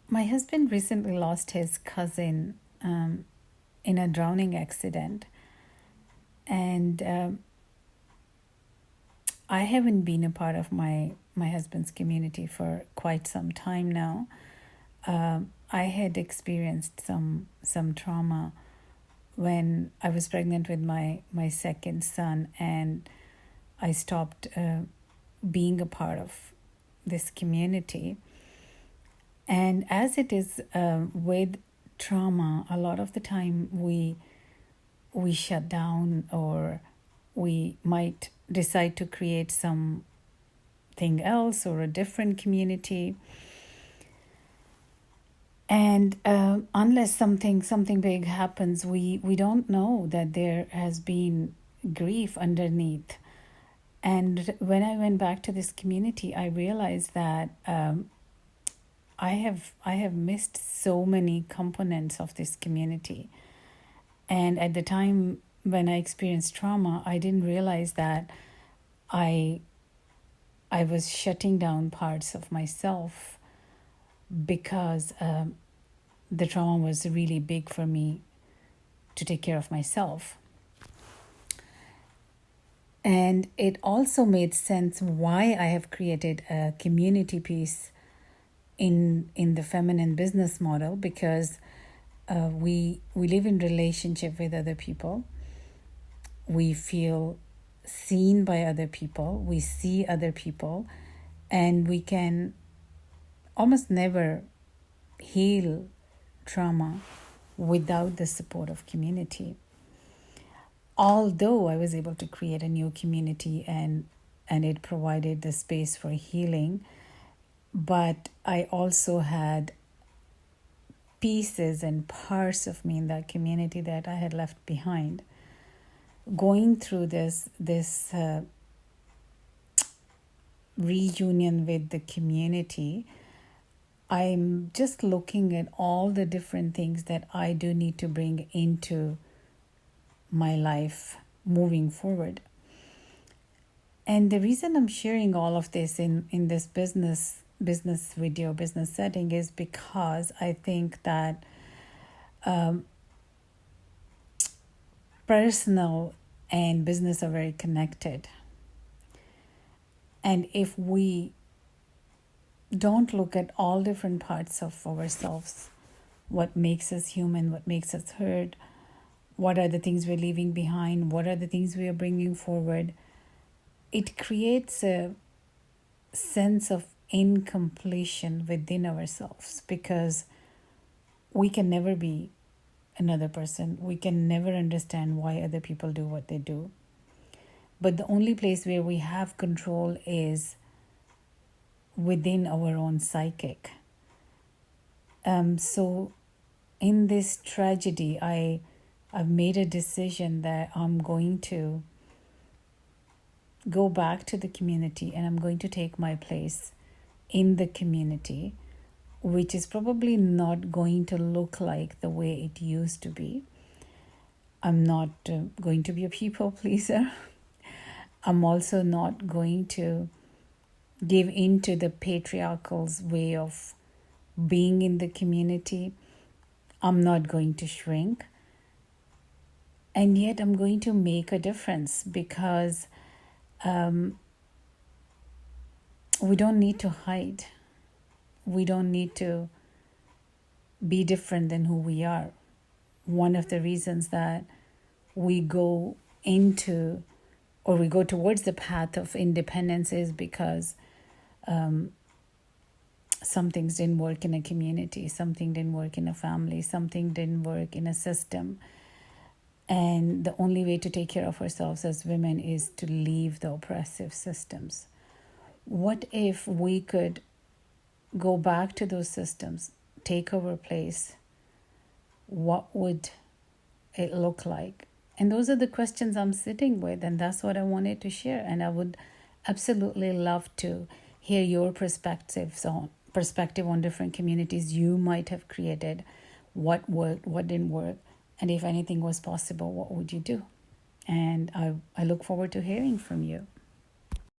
My husband recently lost his cousin in a drowning accident, and I haven't been a part of my husband's community for quite some time now. I had experienced some trauma when I was pregnant with my second son, and I stopped being a part of this community. And as it is with trauma, a lot of the time we shut down, or we might decide to create something else or a different community. And unless something big happens, we don't know that there has been grief underneath. And when I went back to this community, I realized that I have missed so many components of this community. And at the time when I experienced trauma, I didn't realize that I I was shutting down parts of myself because the trauma was really big for me to take care of myself. And it also made sense why I have created a community piece in the feminine business model, because we live in relationship with other people. We feel seen by other people. We see other people, and we can almost never heal trauma without the support of community. Although I was able to create a new community, and it provided the space for healing, but I also had pieces and parts of me in that community that I had left behind. Going through this reunion with the community, I'm just looking at all the different things that I do need to bring into my life moving forward. And the reason I'm sharing all of this in this business video, business setting, is because I think that personal and business are very connected. And if we don't look at all different parts of ourselves, what makes us human, what makes us hurt, what are the things we're leaving behind, what are the things we are bringing forward, it creates a sense of incompletion within ourselves, because we can never be another person. We can never understand why other people do what they do. But the only place where we have control is within our own psychic. So in this tragedy, I've made a decision that I'm going to go back to the community, and I'm going to take my place in the community, which is probably not going to look like the way it used to be. I'm not going to be a people pleaser. I'm also not going to give in to the patriarchal's way of being in the community. I'm not going to shrink. And yet I'm going to make a difference, because we don't need to hide. We don't need to be different than who we are. One of the reasons that we go into, or we go towards the path of independence, is because some things didn't work in a community, something didn't work in a family, something didn't work in a system. And the only way to take care of ourselves as women is to leave the oppressive systems. What if we could go back to those systems, take our place? What would it look like? And those are the questions I'm sitting with, and that's what I wanted to share. And I would absolutely love to hear your perspective on different communities you might have created. What worked, what didn't work, and if anything was possible, what would you do? And I look forward to hearing from you.